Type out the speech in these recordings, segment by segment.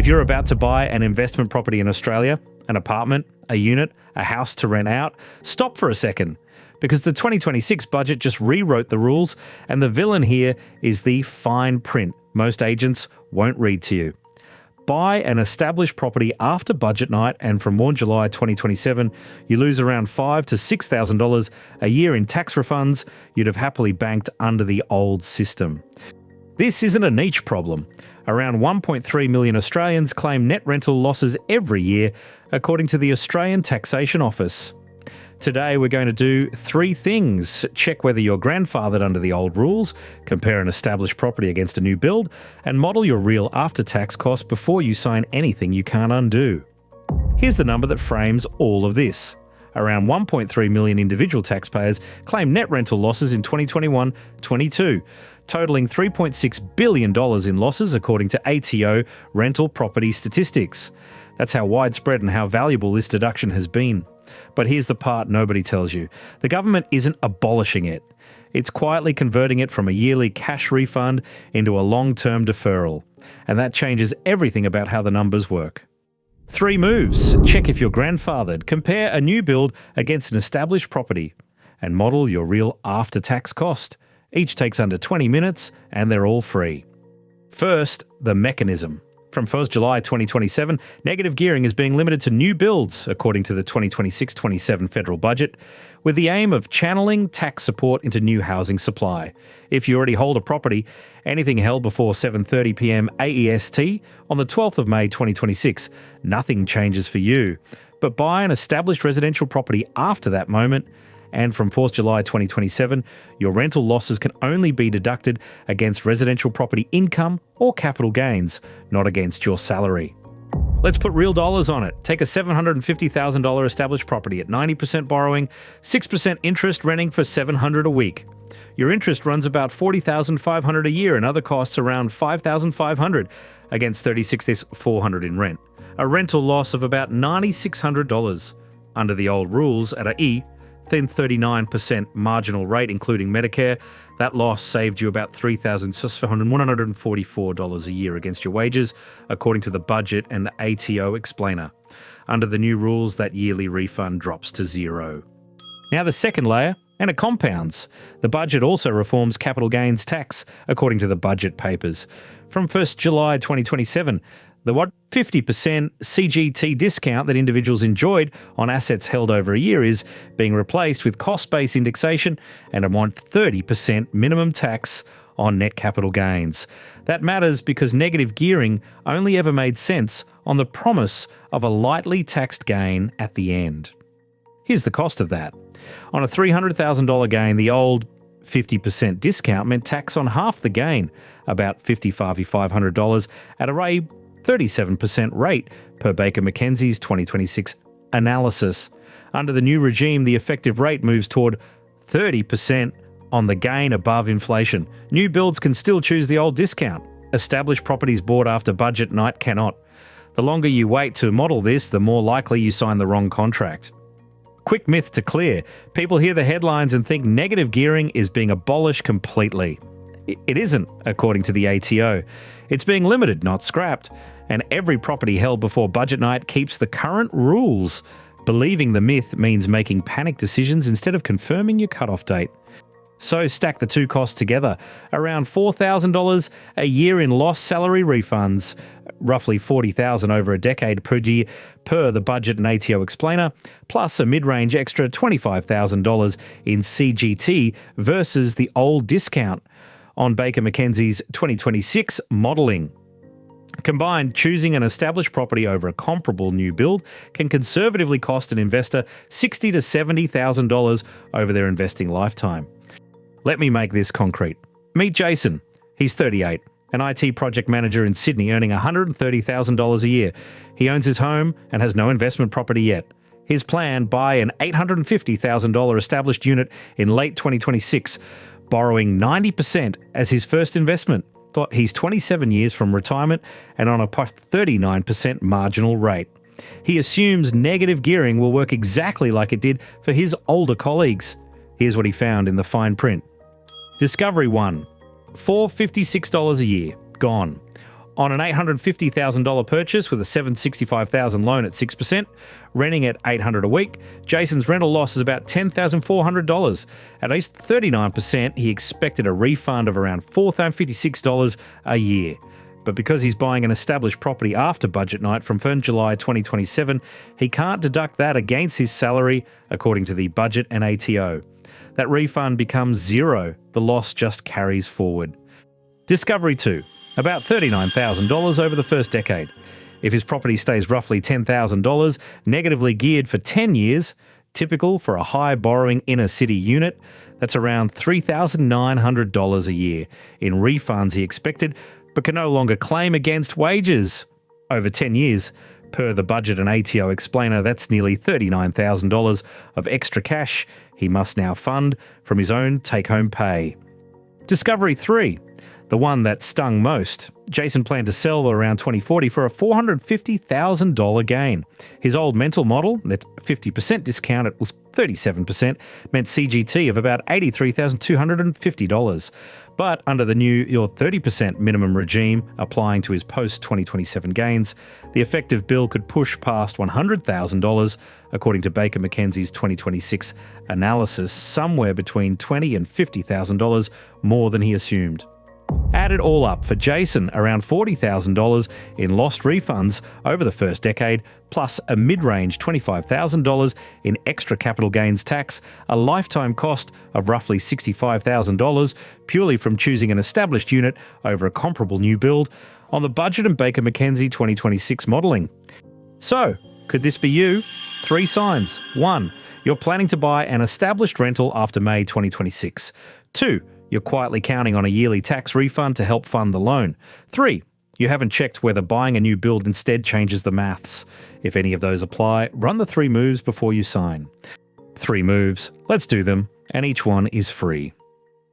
If you're about to buy an investment property in Australia, an apartment, a unit, a house to rent out, stop for a second, because the 2026 budget just rewrote the rules, and the villain here is the fine print most agents won't read to you. Buy an established property after budget night, and from 1 July 2027, you lose around $5,000 to $6,000 a year in tax refunds you'd have happily banked under the old system. This isn't a niche problem. Around 1.3 million Australians claim net rental losses every year, according to the Australian Taxation Office. Today we're going to do 3 things. Check whether you're grandfathered under the old rules, compare an established property against a new build, and model your real after-tax cost before you sign anything you can't undo. Here's the number that frames all of this. Around 1.3 million individual taxpayers claim net rental losses in 2021-22, totaling $3.6 billion in losses according to ATO rental property statistics. That's how widespread and how valuable this deduction has been. But here's the part nobody tells you. The government isn't abolishing it. It's quietly converting it from a yearly cash refund into a long-term deferral. And that changes everything about how the numbers work. 3 moves. Check if you're grandfathered. Compare a new build against an established property. And model your real after-tax cost. Each takes under 20 minutes and they're all free. First, the mechanism. From 1st July 2027, negative gearing is being limited to new builds, according to the 2026-27 federal budget, with the aim of channeling tax support into new housing supply. If you already hold a property, anything held before 7:30 p.m. AEST on the 12th of May 2026, nothing changes for you. But buy an established residential property after that moment, and from 4th July 2027, your rental losses can only be deducted against residential property income or capital gains, not against your salary. Let's put real dollars on it. Take a $750,000 established property at 90% borrowing, 6% interest, renting for $700 a week. Your interest runs about $40,500 a year and other costs around $5,500 against $36,400 in rent. A rental loss of about $9,600. Under the old rules at a E, then 39% marginal rate, including Medicare, that loss saved you about $3,144 a year against your wages, according to the budget and the ATO explainer. Under the new rules, that yearly refund drops to $0. Now the second layer, and it compounds. The budget also reforms capital gains tax, according to the budget papers. From 1st July 2027, the 50% CGT discount that individuals enjoyed on assets held over a year is being replaced with cost-based indexation and a 30% minimum tax on net capital gains. That matters because negative gearing only ever made sense on the promise of a lightly taxed gain at the end. Here's the cost of that. On a $300,000 gain, the old 50% discount meant tax on half the gain, about $5,500 at a 37% rate per Baker McKenzie's 2026 analysis. Under the new regime, the effective rate moves toward 30% on the gain above inflation. New builds can still choose the old discount. Established properties bought after budget night cannot. The longer you wait to model this, the more likely you sign the wrong contract. Quick myth to clear. People hear the headlines and think negative gearing is being abolished completely. It isn't, according to the ATO. It's being limited, not scrapped. And every property held before budget night keeps the current rules. Believing the myth means making panic decisions instead of confirming your cutoff date. So stack the two costs together. Around $4,000 a year in lost salary refunds, roughly $40,000 over a decade per year per the budget and ATO explainer, plus a mid-range extra $25,000 in CGT versus the old discount on Baker McKenzie's 2026 modelling. Combined, choosing an established property over a comparable new build can conservatively cost an investor $60,000 to $70,000 over their investing lifetime. Let me make this concrete. Meet Jason. He's 38, an IT project manager in Sydney earning $130,000 a year. He owns his home and has no investment property yet. His plan, buy an $850,000 established unit in late 2026, borrowing 90% as his first investment. He's 27 years from retirement and on a 39% marginal rate. He assumes negative gearing will work exactly like it did for his older colleagues. Here's what he found in the fine print. Discovery 1. $456 a year. Gone. On an $850,000 purchase with a $765,000 loan at 6%, renting at $800 a week, Jason's rental loss is about $10,400. At least 39%, he expected a refund of around $4,056 a year. But because he's buying an established property after budget night from 1 July 2027, he can't deduct that against his salary, according to the budget and ATO. That refund becomes zero. The loss just carries forward. Discovery 2. About $39,000 over the first decade. If his property stays roughly $10,000, negatively geared for 10 years, typical for a high borrowing inner city unit, that's around $3,900 a year in refunds he expected, but can no longer claim against wages. Over 10 years, per the budget and ATO explainer, that's nearly $39,000 of extra cash he must now fund from his own take-home pay. Discovery 3. The one that stung most. Jason planned to sell around 2040 for a $450,000 gain. His old mental model, that 50% discount was 37%, meant CGT of about $83,250. But under the new your 30% minimum regime applying to his post-2027 gains, the effective bill could push past $100,000, according to Baker McKenzie's 2026 analysis, somewhere between $20,000 and $50,000 more than he assumed. Add it all up for Jason, around $40,000 in lost refunds over the first decade, plus a mid-range $25,000 in extra capital gains tax, a lifetime cost of roughly $65,000 purely from choosing an established unit over a comparable new build on the budget and Baker McKenzie 2026 modelling. So, could this be you? 3 signs. 1. You're planning to buy an established rental after May 2026. 2. You're quietly counting on a yearly tax refund to help fund the loan. 3. You haven't checked whether buying a new build instead changes the maths. If any of those apply, run the 3 moves before you sign. 3 moves. Let's do them, and each one is free.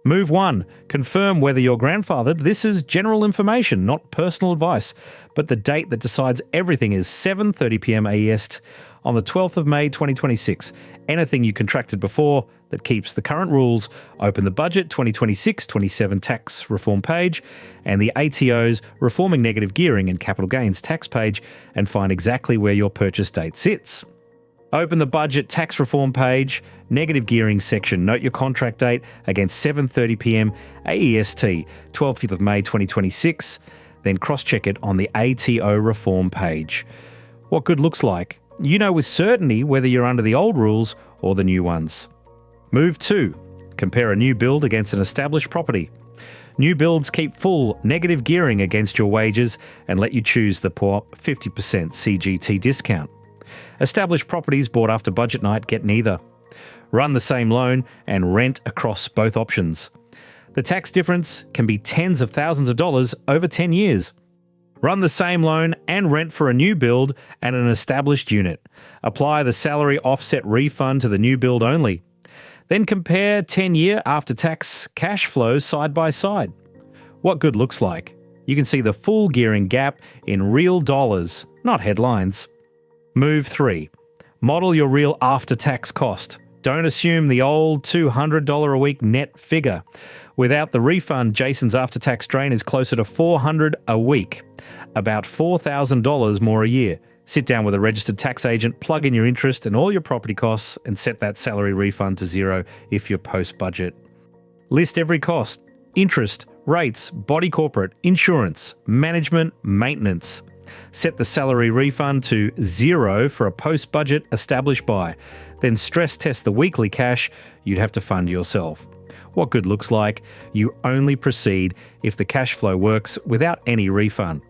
Move 1. Confirm whether you're grandfathered. This is general information, not personal advice. But the date that decides everything is 7:30 p.m. AEST on the 12th of May 2026. Anything you contracted before that keeps the current rules, open the budget 2026-27 tax reform page and the ATO's reforming negative gearing and capital gains tax page and find exactly where your purchase date sits. Open the budget tax reform page, negative gearing section, note your contract date against 7:30 p.m. AEST, 12th of May 2026, then cross-check it on the ATO reform page. What good looks like? You know with certainty whether you're under the old rules or the new ones. Move 2. Compare a new build against an established property. New builds keep full negative gearing against your wages and let you choose the poor 50% CGT discount. Established properties bought after budget night get neither. Run the same loan and rent across both options. The tax difference can be tens of thousands of dollars over 10 years. Run the same loan and rent for a new build and an established unit. Apply the salary offset refund to the new build only. Then compare 10-year after-tax cash flow side by side. What good looks like? You can see the full gearing gap in real dollars, not headlines. Move 3. Model your real after-tax cost. Don't assume the old $200 a week net figure. Without the refund, Jason's after-tax drain is closer to $400 a week, about $4,000 more a year. Sit down with a registered tax agent, plug in your interest and all your property costs, and set that salary refund to zero if you're post-budget. List every cost: interest, rates, body corporate, insurance, management, maintenance. Set the salary refund to zero for a post-budget established buy. Then stress test the weekly cash you'd have to fund yourself. What good looks like? You only proceed if the cash flow works without any refund.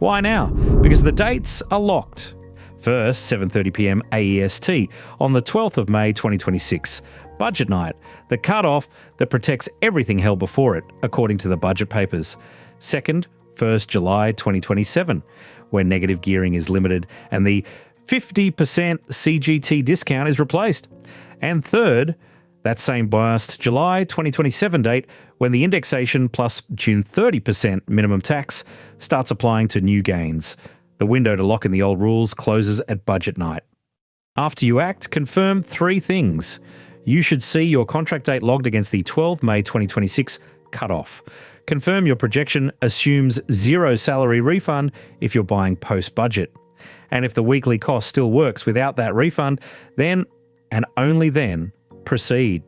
Why now? Because the dates are locked. First, 7:30 p.m. AEST on the 12th of May 2026. Budget night, the cut-off that protects everything held before it, according to the budget papers. Second, 1st July 2027, when negative gearing is limited and the 50% CGT discount is replaced. And third, that same 1st July 2027 date, when the indexation plus June 30% minimum tax starts applying to new gains. The window to lock in the old rules closes at budget night. After you act, confirm 3 things. You should see your contract date logged against the 12th May 2026 cutoff. Confirm your projection assumes zero salary refund if you're buying post-budget. And if the weekly cost still works without that refund, then, and only then, proceed.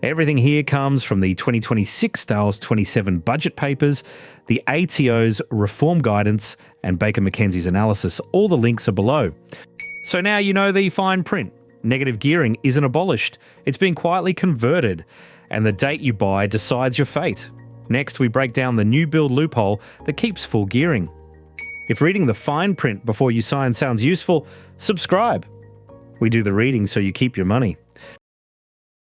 Everything here comes from the 2026 Styles 27 budget papers, the ATO's reform guidance, and Baker McKenzie's analysis. All the links are below. So now you know the fine print. Negative gearing isn't abolished. It's been quietly converted, and the date you buy decides your fate. Next, we break down the new build loophole that keeps full gearing. If reading the fine print before you sign sounds useful, subscribe. We do the reading so you keep your money.